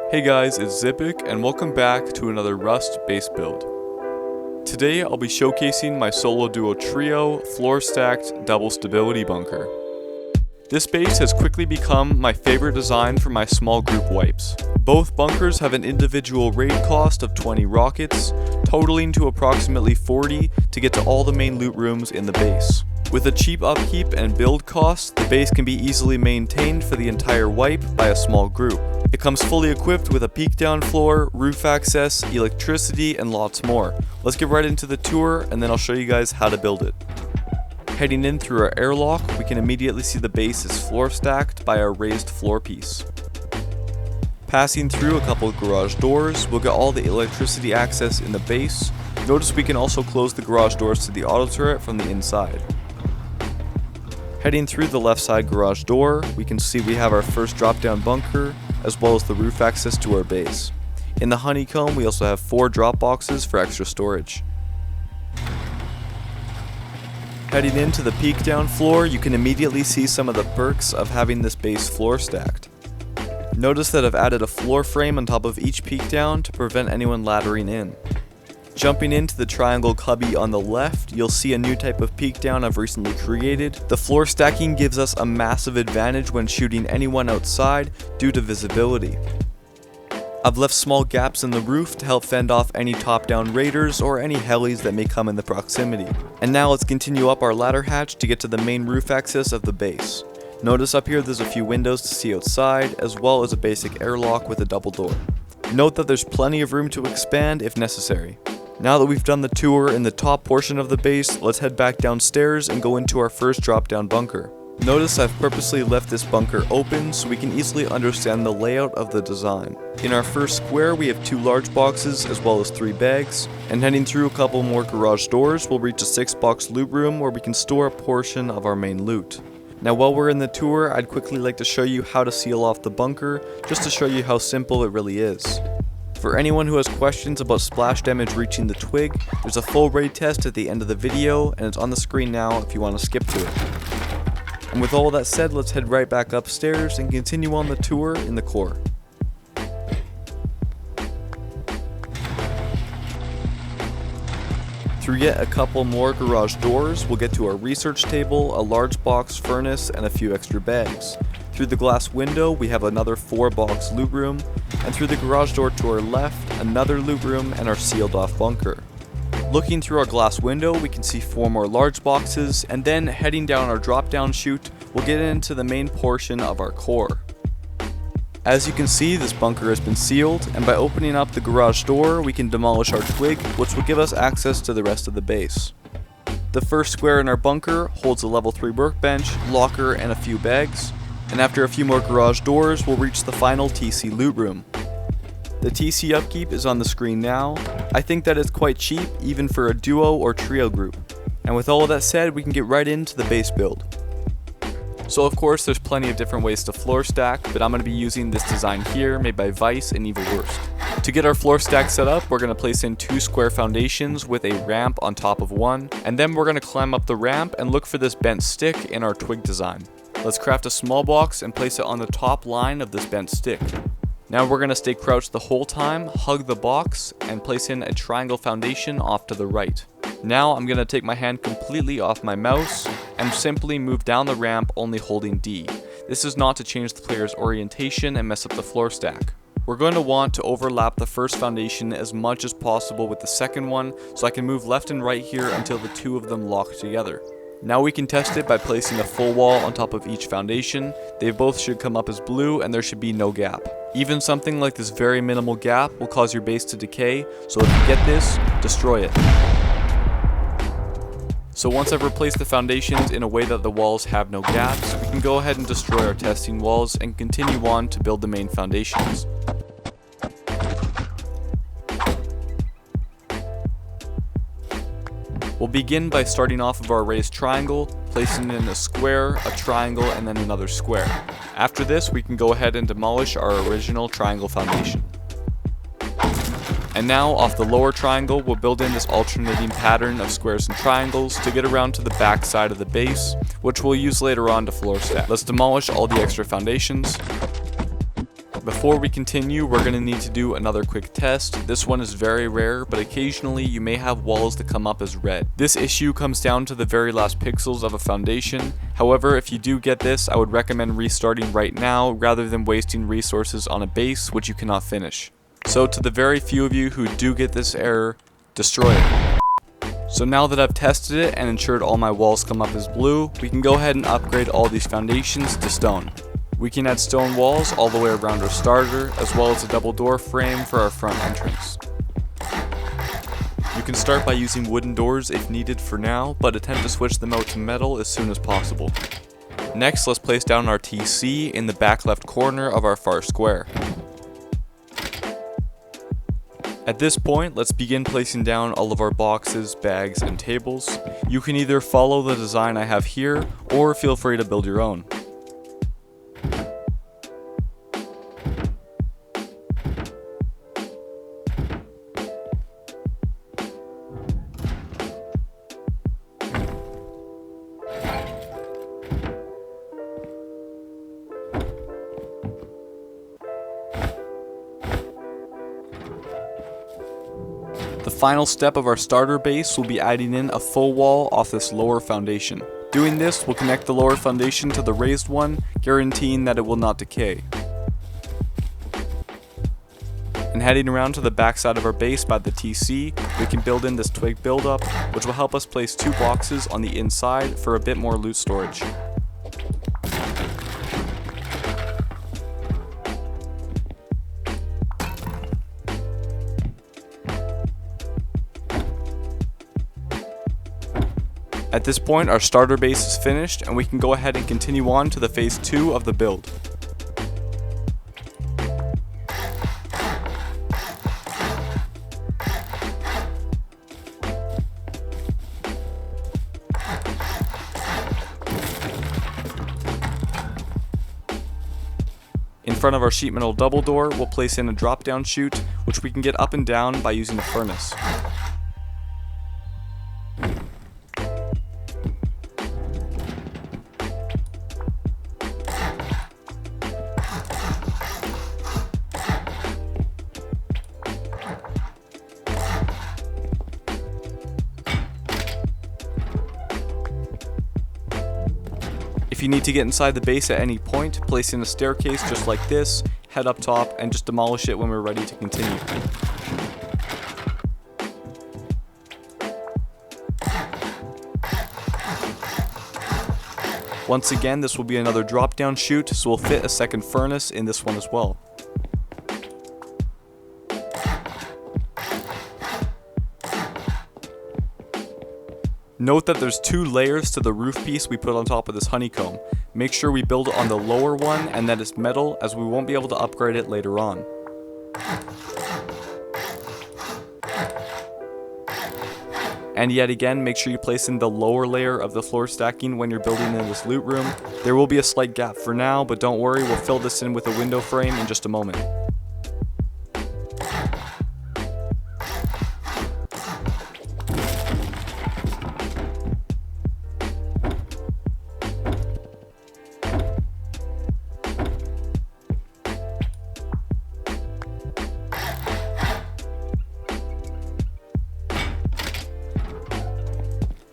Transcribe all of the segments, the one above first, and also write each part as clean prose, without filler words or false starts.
Hey guys, it's Zypic and welcome back to another Rust base build. Today I'll be showcasing my solo duo trio floor stacked double stability bunker. This base has quickly become my favorite design for my small group wipes. Both bunkers have an individual raid cost of 20 rockets, totaling to approximately 40 to get to all the main loot rooms in the base. With a cheap upkeep and build cost, the base can be easily maintained for the entire wipe by a small group. It comes fully equipped with a peek down floor, roof access, electricity, and lots more. Let's get right into the tour and then I'll show you guys how to build it. Heading in through our airlock, we can immediately see the base is floor stacked by our raised floor piece. Passing through a couple of garage doors, we'll get all the electricity access in the base. Notice we can also close the garage doors to the auto turret from the inside. Heading through the left side garage door, we can see we have our first drop down bunker, as well as the roof access to our base. In the Honeycomb, we also have 4 drop boxes for extra storage. Heading into the peek down floor, you can immediately see some of the perks of having this base floor stacked. Notice that I've added a floor frame on top of each peek down to prevent anyone laddering in. Jumping into the triangle cubby on the left, you'll see a new type of peek down I've recently created. The floor stacking gives us a massive advantage when shooting anyone outside due to visibility. I've left small gaps in the roof to help fend off any top-down raiders or any helis that may come in the proximity. And now let's continue up our ladder hatch to get to the main roof access of the base. Notice up here there's a few windows to see outside, as well as a basic airlock with a double door. Note that there's plenty of room to expand if necessary. Now that we've done the tour in the top portion of the base, let's head back downstairs and go into our first drop down bunker. Notice I've purposely left this bunker open so we can easily understand the layout of the design. In our first square we have 2 large boxes as well as 3 bags, and heading through a couple more garage doors we'll reach a 6-box loot room where we can store a portion of our main loot. Now while we're in the tour, I'd quickly like to show you how to seal off the bunker, just to show you how simple it really is. For anyone who has questions about splash damage reaching the twig, there's a full raid test at the end of the video, and it's on the screen now if you want to skip to it. And with all that said, let's head right back upstairs and continue on the tour in the core. Through yet a couple more garage doors, we'll get to our research table, a large box furnace, and a few extra bags. Through the glass window, we have another 4-box loot room, and through the garage door to our left, another loot room and our sealed off bunker. Looking through our glass window, we can see 4 more large boxes, and then heading down our drop down chute, we'll get into the main portion of our core. As you can see, this bunker has been sealed, and by opening up the garage door, we can demolish our twig, which will give us access to the rest of the base. The first square in our bunker holds a level 3 workbench, locker, and a few bags. And after a few more garage doors, we'll reach the final TC loot room. The TC upkeep is on the screen now. I think that it's quite cheap, even for a duo or trio group. And with all of that said, we can get right into the base build. So of course, there's plenty of different ways to floor stack, but I'm going to be using this design here, made by Vice and Evil Worst. To get our floor stack set up, we're going to place in 2 square foundations with a ramp on top of one, and then we're going to climb up the ramp and look for this bent stick in our twig design. Let's craft a small box and place it on the top line of this bent stick. Now we're going to stay crouched the whole time, hug the box, and place in a triangle foundation off to the right. Now I'm going to take my hand completely off my mouse and simply move down the ramp only holding D. This is not to change the player's orientation and mess up the floor stack. We're going to want to overlap the first foundation as much as possible with the second one, so I can move left and right here until the 2 of them lock together. Now we can test it by placing a full wall on top of each foundation. They both should come up as blue and there should be no gap. Even something like this very minimal gap will cause your base to decay, so if you get this, destroy it. So once I've replaced the foundations in a way that the walls have no gaps, we can go ahead and destroy our testing walls and continue on to build the main foundations. We'll begin by starting off of our raised triangle, placing in a square, a triangle, and then another square. After this, we can go ahead and demolish our original triangle foundation. And now, off the lower triangle, we'll build in this alternating pattern of squares and triangles to get around to the back side of the base, which we'll use later on to floor stack. Let's demolish all the extra foundations. Before we continue, we're going to need to do another quick test. This one is very rare, but occasionally you may have walls that come up as red. This issue comes down to the very last pixels of a foundation. However, if you do get this, I would recommend restarting right now rather than wasting resources on a base which you cannot finish. So to the very few of you who do get this error, destroy it. So now that I've tested it and ensured all my walls come up as blue, we can go ahead and upgrade all these foundations to stone. We can add stone walls all the way around our starter, as well as a double door frame for our front entrance. You can start by using wooden doors if needed for now, but attempt to switch them out to metal as soon as possible. Next, let's place down our TC in the back left corner of our far square. At this point, let's begin placing down all of our boxes, bags, and tables. You can either follow the design I have here, or feel free to build your own. The final step of our starter base will be adding in a full wall off this lower foundation. Doing this will connect the lower foundation to the raised one, guaranteeing that it will not decay. And heading around to the back side of our base by the TC, we can build in this twig buildup, which will help us place 2 boxes on the inside for a bit more loot storage. At this point, our starter base is finished and we can go ahead and continue on to the phase 2 of the build. In front of our sheet metal double door, we'll place in a drop down chute, which we can get up and down by using a furnace. If you need to get inside the base at any point, place in a staircase just like this, head up top, and just demolish it when we're ready to continue. Once again, this will be another drop down chute, so we'll fit a second furnace in this one as well. Note that there's 2 layers to the roof piece we put on top of this honeycomb. Make sure we build it on the lower one and that it's metal, as we won't be able to upgrade it later on. And yet again, make sure you place in the lower layer of the floor stacking when you're building in this loot room. There will be a slight gap for now, but don't worry, we'll fill this in with a window frame in just a moment.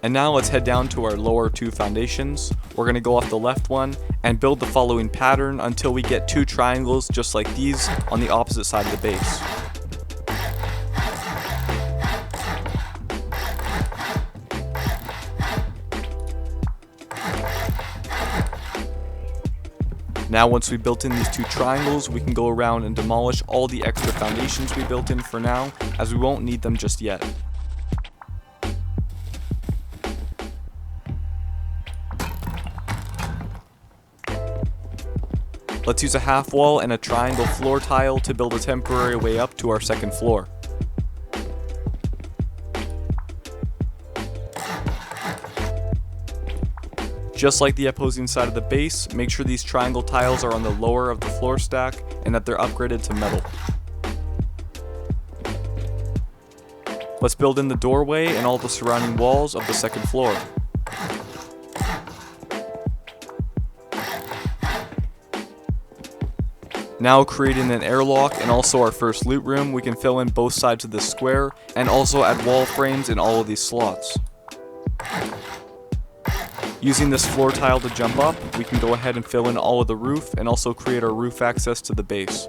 And now let's head down to our lower 2 foundations. We're going to go off the left one and build the following pattern until we get 2 triangles just like these on the opposite side of the base. Now once we built in these 2 triangles, we can go around and demolish all the extra foundations we built in for now, as we won't need them just yet. Let's use a half wall and a triangle floor tile to build a temporary way up to our second floor. Just like the opposing side of the base, make sure these triangle tiles are on the lower of the floor stack and that they're upgraded to metal. Let's build in the doorway and all the surrounding walls of the second floor. Now creating an airlock and also our first loot room, we can fill in both sides of this square and also add wall frames in all of these slots. Using this floor tile to jump up, we can go ahead and fill in all of the roof and also create our roof access to the base.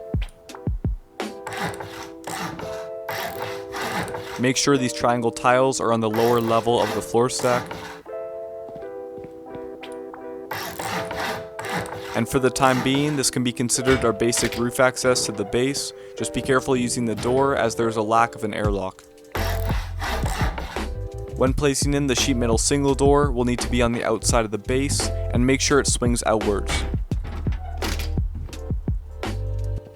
Make sure these triangle tiles are on the lower level of the floor stack. And for the time being, this can be considered our basic roof access to the base. Just be careful using the door as there is a lack of an airlock. When placing in the sheet metal single door, we'll need to be on the outside of the base and make sure it swings outwards.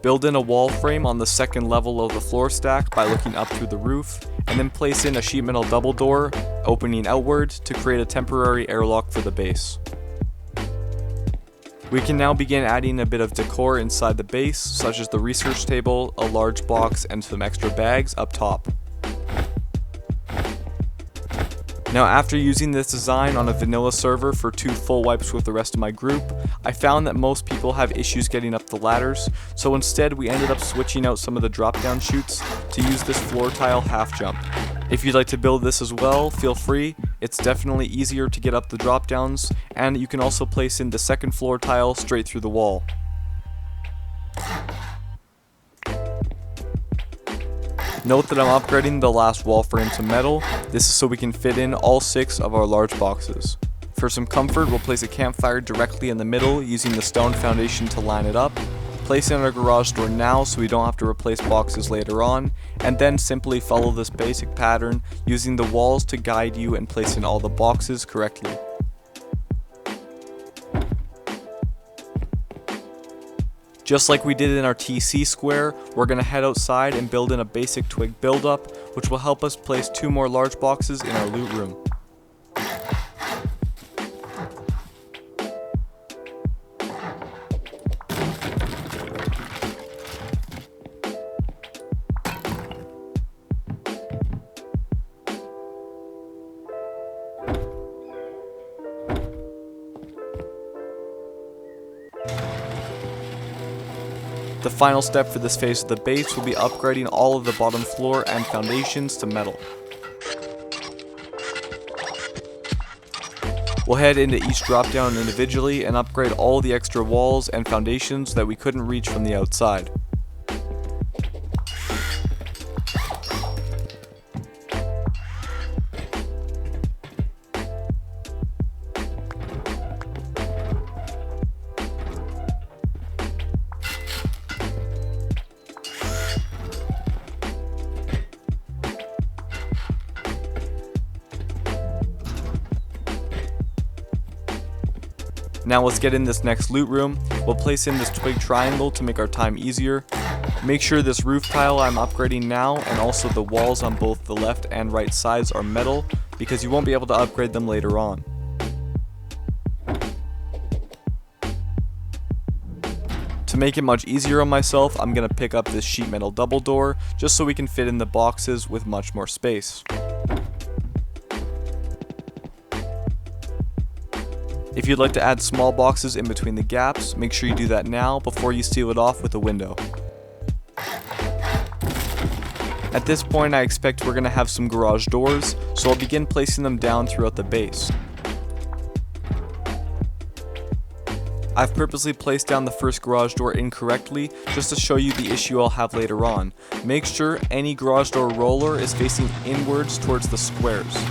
Build in a wall frame on the second level of the floor stack by looking up through the roof, and then place in a sheet metal double door, opening outward to create a temporary airlock for the base. We can now begin adding a bit of decor inside the base, such as the research table, a large box, and some extra bags up top. Now after using this design on a vanilla server for 2 full wipes with the rest of my group, I found that most people have issues getting up the ladders, so instead we ended up switching out some of the drop down chutes to use this floor tile half jump. If you'd like to build this as well, feel free. It's definitely easier to get up the drop downs, and you can also place in the second floor tile straight through the wall. Note that I'm upgrading the last wall frame to metal. This is so we can fit in all 6 of our large boxes. For some comfort, we'll place a campfire directly in the middle using the stone foundation to line it up. Place in our garage door now so we don't have to replace boxes later on, and then simply follow this basic pattern using the walls to guide you and place in all the boxes correctly. Just like we did in our TC square, we're going to head outside and build in a basic twig buildup, which will help us place 2 more large boxes in our loot room. The final step for this phase of the base will be upgrading all of the bottom floor and foundations to metal. We'll head into each drop down individually and upgrade all the extra walls and foundations that we couldn't reach from the outside. Now let's get in this next loot room. We'll place in this twig triangle to make our time easier. Make sure this roof tile I'm upgrading now and also the walls on both the left and right sides are metal because you won't be able to upgrade them later on. To make it much easier on myself, I'm going to pick up this sheet metal double door just so we can fit in the boxes with much more space. If you'd like to add small boxes in between the gaps, make sure you do that now before you seal it off with a window. At this point I expect we're going to have some garage doors, so I'll begin placing them down throughout the base. I've purposely placed down the first garage door incorrectly just to show you the issue I'll have later on. Make sure any garage door roller is facing inwards towards the squares.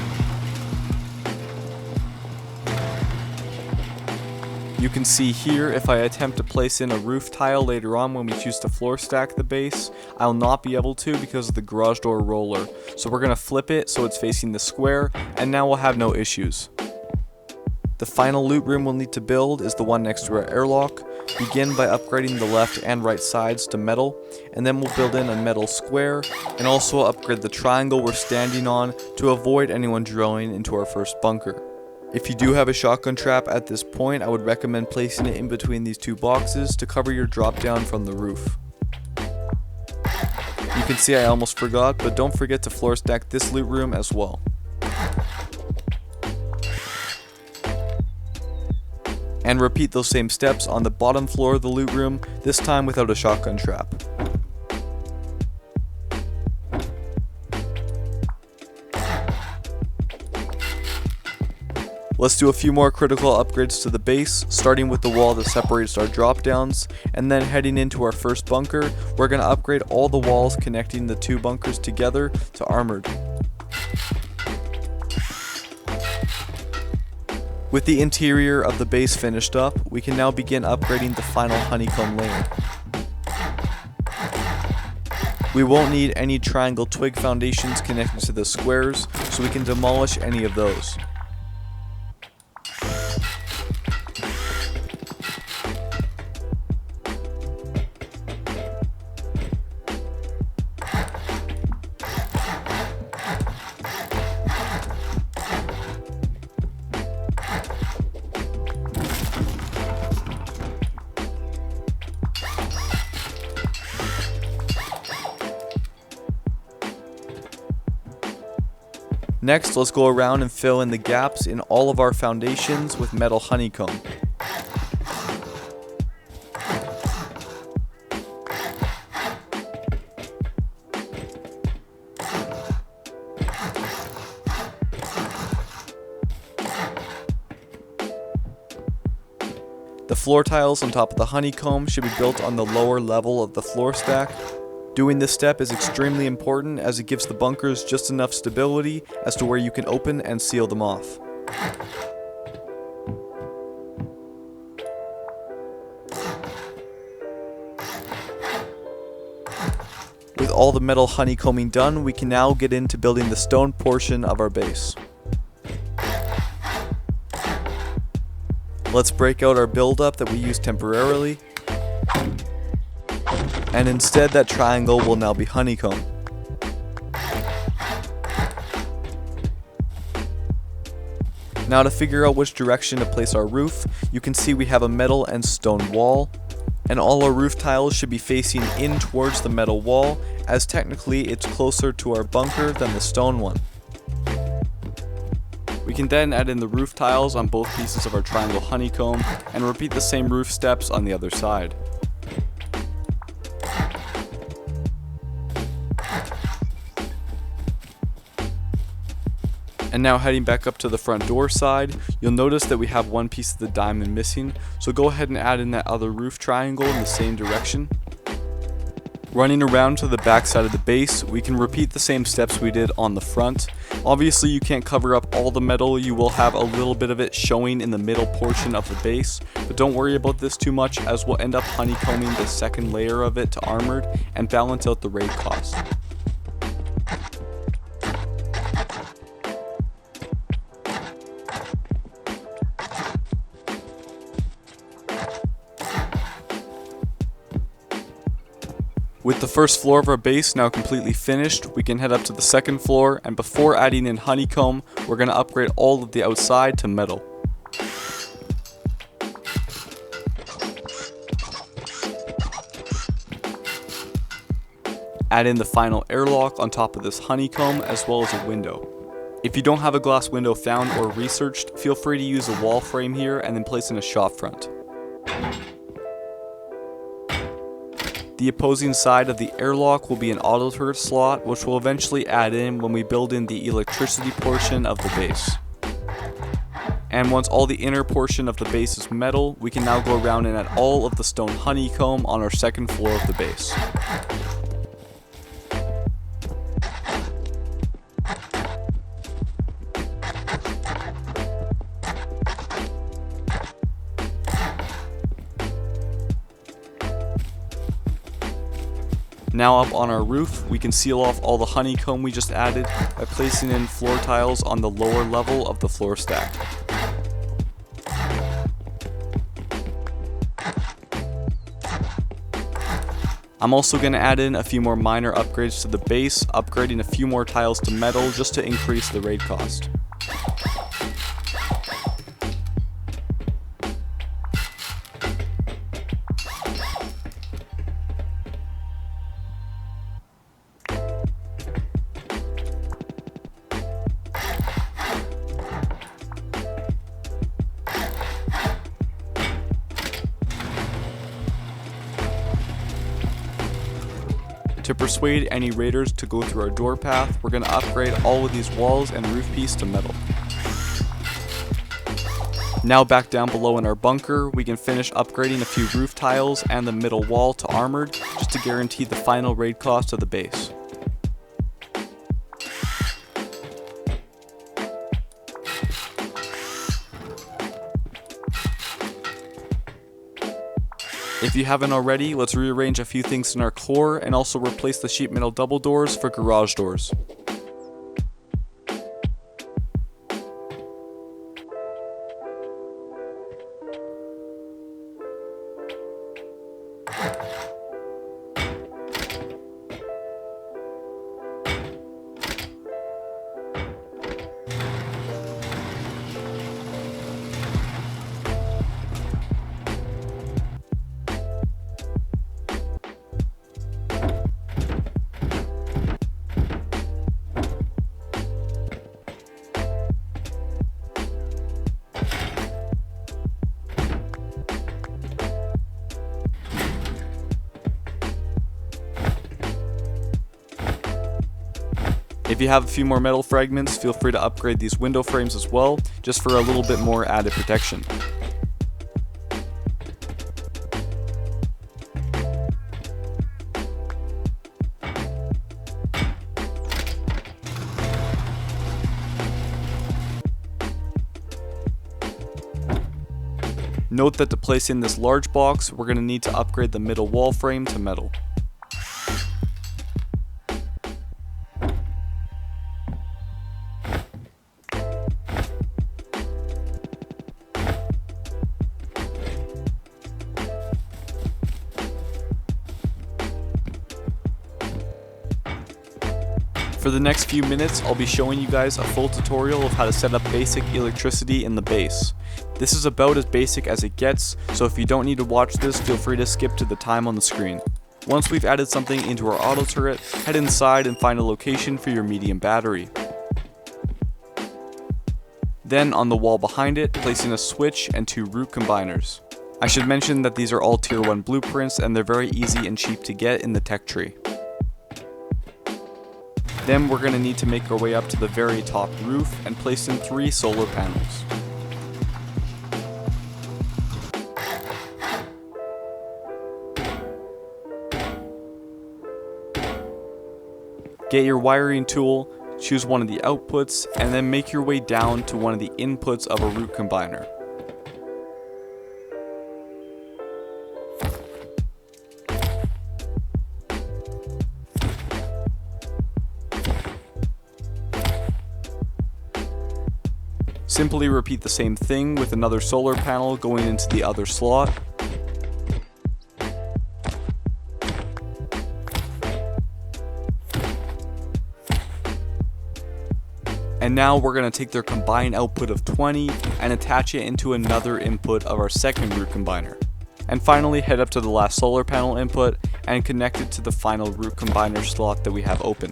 You can see here, if I attempt to place in a roof tile later on when we choose to floor stack the base, I'll not be able to because of the garage door roller. So we're going to flip it so it's facing the square, and now we'll have no issues. The final loot room we'll need to build is the one next to our airlock. Begin by upgrading the left and right sides to metal, and then we'll build in a metal square, and also upgrade the triangle we're standing on to avoid anyone drilling into our first bunker. If you do have a shotgun trap at this point, I would recommend placing it in between these 2 boxes to cover your drop down from the roof. You can see I almost forgot, but don't forget to floor stack this loot room as well. And repeat those same steps on the bottom floor of the loot room, this time without a shotgun trap. Let's do a few more critical upgrades to the base, starting with the wall that separates our drop downs, and then heading into our first bunker. We're going to upgrade all the walls connecting the two bunkers together to armored. With the interior of the base finished up, we can now begin upgrading the final honeycomb layer. We won't need any triangle twig foundations connected to the squares, so we can demolish any of those. Next, let's go around and fill in the gaps in all of our foundations with metal honeycomb. The floor tiles on top of the honeycomb should be built on the lower level of the floor stack. Doing this step is extremely important as it gives the bunkers just enough stability as to where you can open and seal them off. With all the metal honeycombing done, we can now get into building the stone portion of our base. Let's break out our build-up that we used temporarily. And instead that triangle will now be honeycomb. Now to figure out which direction to place our roof, you can see we have a metal and stone wall, and all our roof tiles should be facing in towards the metal wall, as technically it's closer to our bunker than the stone one. We can then add in the roof tiles on both pieces of our triangle honeycomb and repeat the same roof steps on the other side. And now heading back up to the front door side, you'll notice that we have one piece of the diamond missing, so go ahead and add in that other roof triangle in the same direction. Running around to the back side of the base, we can repeat the same steps we did on the front. Obviously you can't cover up all the metal, you will have a little bit of it showing in the middle portion of the base, but don't worry about this too much as we'll end up honeycombing the second layer of it to armored and balance out the raid cost. With the first floor of our base now completely finished, we can head up to the second floor, and before adding in honeycomb, we're going to upgrade all of the outside to metal. Add in the final airlock on top of this honeycomb as well as a window. If you don't have a glass window found or researched, feel free to use a wall frame here and then place in a shop front. The opposing side of the airlock will be an auto turret slot, which we'll eventually add in when we build in the electricity portion of the base. And once all the inner portion of the base is metal, we can now go around and add all of the stone honeycomb on our second floor of the base. Now up on our roof, we can seal off all the honeycomb we just added by placing in floor tiles on the lower level of the floor stack. I'm also going to add in a few more minor upgrades to the base, upgrading a few more tiles to metal just to increase the raid cost. To persuade any raiders to go through our door path, we're going to upgrade all of these walls and roof piece to metal. Now back down below in our bunker, we can finish upgrading a few roof tiles and the middle wall to armored, just to guarantee the final raid cost of the base. If you haven't already, let's rearrange a few things in our core and also replace the sheet metal double doors for garage doors. If you have a few more metal fragments, feel free to upgrade these window frames as well, just for a little bit more added protection. Note that to place in this large box, we're going to need to upgrade the middle wall frame to metal. For the next few minutes, I'll be showing you guys a full tutorial of how to set up basic electricity in the base. This is about as basic as it gets, so if you don't need to watch this, feel free to skip to the time on the screen. Once we've added something into our auto turret, head inside and find a location for your medium battery. Then on the wall behind it, placing a switch and 2 root combiners. I should mention that these are all tier 1 blueprints and they're very easy and cheap to get in the tech tree. Then we're going to need to make our way up to the very top roof and place in 3 solar panels. Get your wiring tool, choose one of the outputs, and then make your way down to one of the inputs of a root combiner. Simply repeat the same thing with another solar panel going into the other slot. And now we're going to take their combined output of 20 and attach it into another input of our second root combiner. And finally head up to the last solar panel input and connect it to the final root combiner slot that we have open.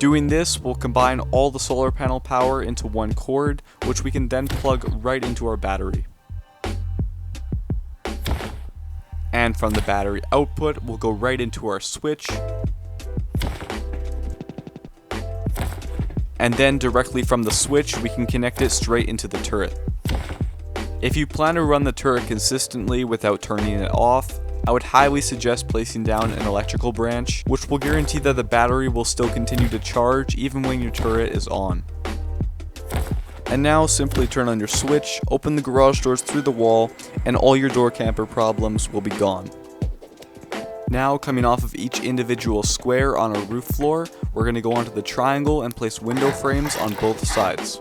Doing this will combine all the solar panel power into one cord, which we can then plug right into our battery. And from the battery output, we'll go right into our switch. And then directly from the switch, we can connect it straight into the turret. If you plan to run the turret consistently without turning it off, I would highly suggest placing down an electrical branch, which will guarantee that the battery will still continue to charge even when your turret is on. And now simply turn on your switch, open the garage doors through the wall, and all your door camper problems will be gone. Now coming off of each individual square on our roof floor, we're going to go onto the triangle and place window frames on both sides.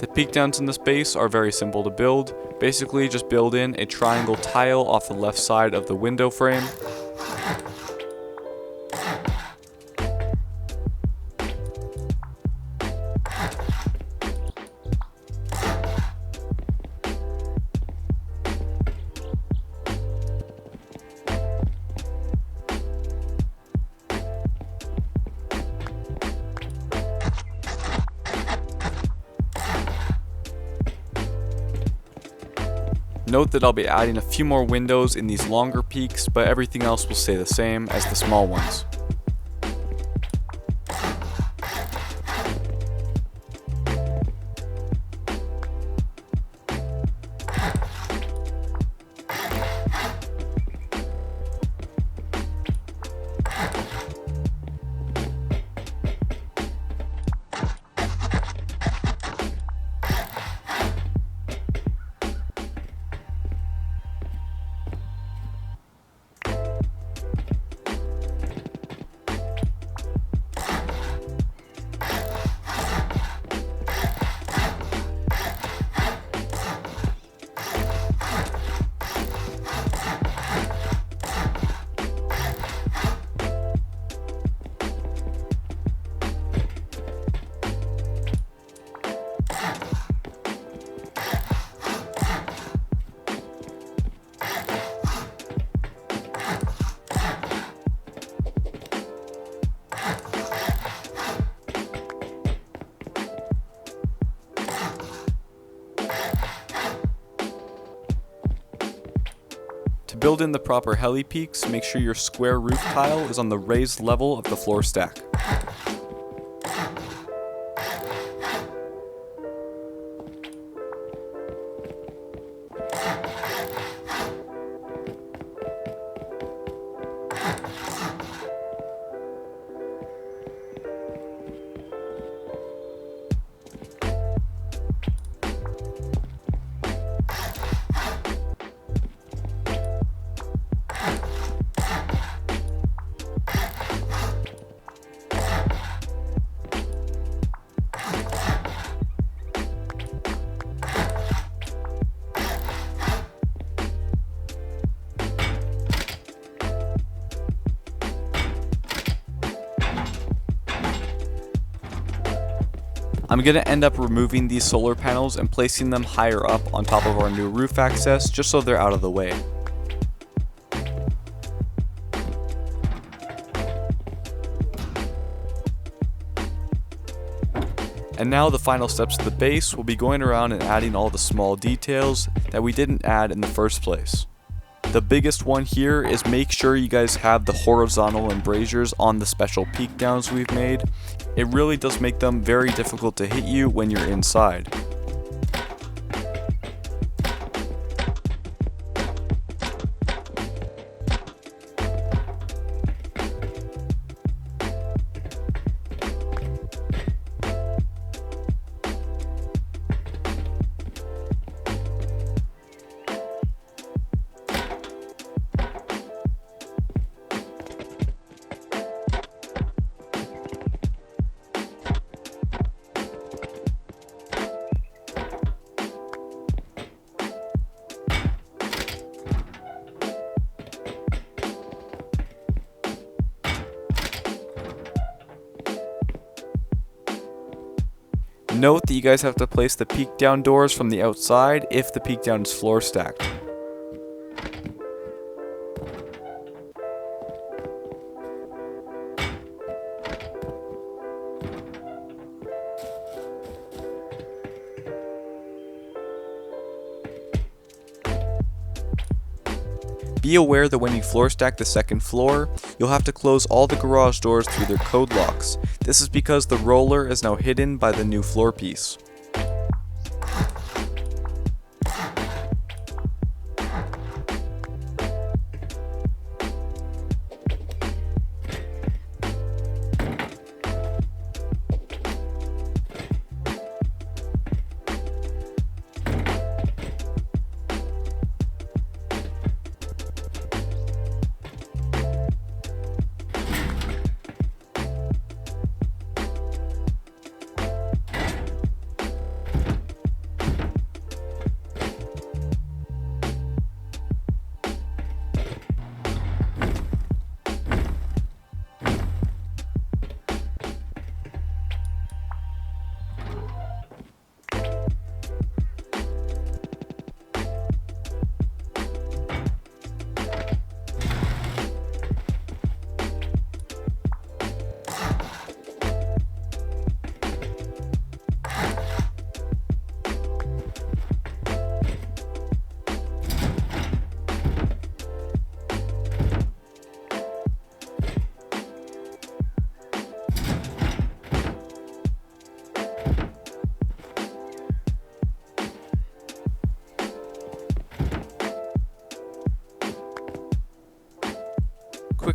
The peak downs in this base are very simple to build. Basically just build in a triangle tile off the left side of the window frame. Note that I'll be adding a few more windows in these longer peaks, but everything else will stay the same as the small ones. To build in the proper heli peaks, make sure your square roof tile is on the raised level of the floor stack. I'm going to end up removing these solar panels and placing them higher up on top of our new roof access just so they're out of the way. And now the final steps of the base will be going around and adding all the small details that we didn't add in the first place. The biggest one here is make sure you guys have the horizontal embrasures on the special peak downs we've made. It really does make them very difficult to hit you when you're inside. Note that you guys have to place the peak down doors from the outside if the peak down is floor stacked. Be aware that when you floor stack the second floor, you'll have to close all the garage doors through their code locks. This is because the roller is now hidden by the new floor piece.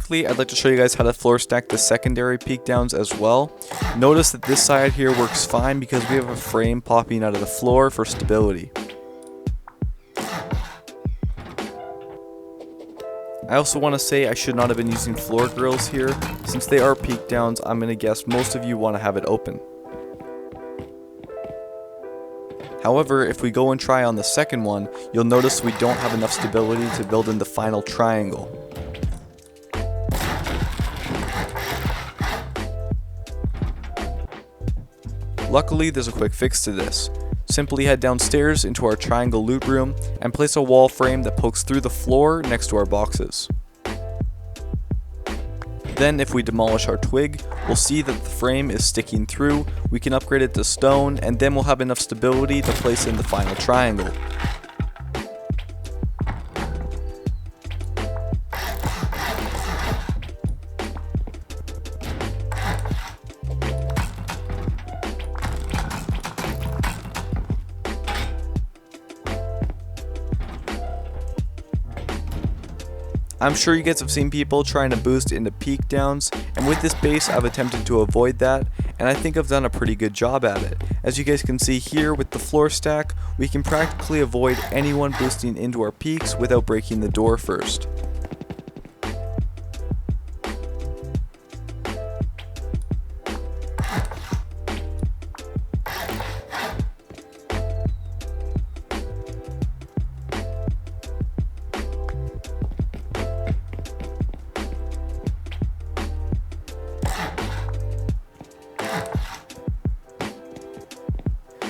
quickly, I'd like to show you guys how to floor stack the secondary peak downs as well. Notice that this side here works fine because we have a frame popping out of the floor for stability. I also want to say I should not have been using floor grills here. Since they are peak downs, I'm going to guess most of you want to have it open. However, if we go and try on the second one, you'll notice we don't have enough stability to build in the final triangle. Luckily, there's a quick fix to this. Simply head downstairs into our triangle loot room and place a wall frame that pokes through the floor next to our boxes. Then if we demolish our twig, we'll see that the frame is sticking through, we can upgrade it to stone, and then we'll have enough stability to place in the final triangle. I'm sure you guys have seen people trying to boost into peak downs, and with this base I've attempted to avoid that, and I think I've done a pretty good job at it. As you guys can see here with the floor stack, we can practically avoid anyone boosting into our peaks without breaking the door first.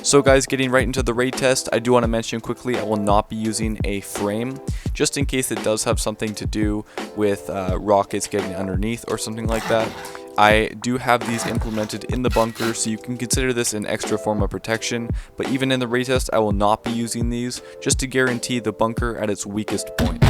So guys, getting right into the raid test, I do want to mention quickly I will not be using a frame, just in case it does have something to do with rockets getting underneath or something like that. I do have these implemented in the bunker, so you can consider this an extra form of protection, but even in the raid test I will not be using these, just to guarantee the bunker at its weakest point.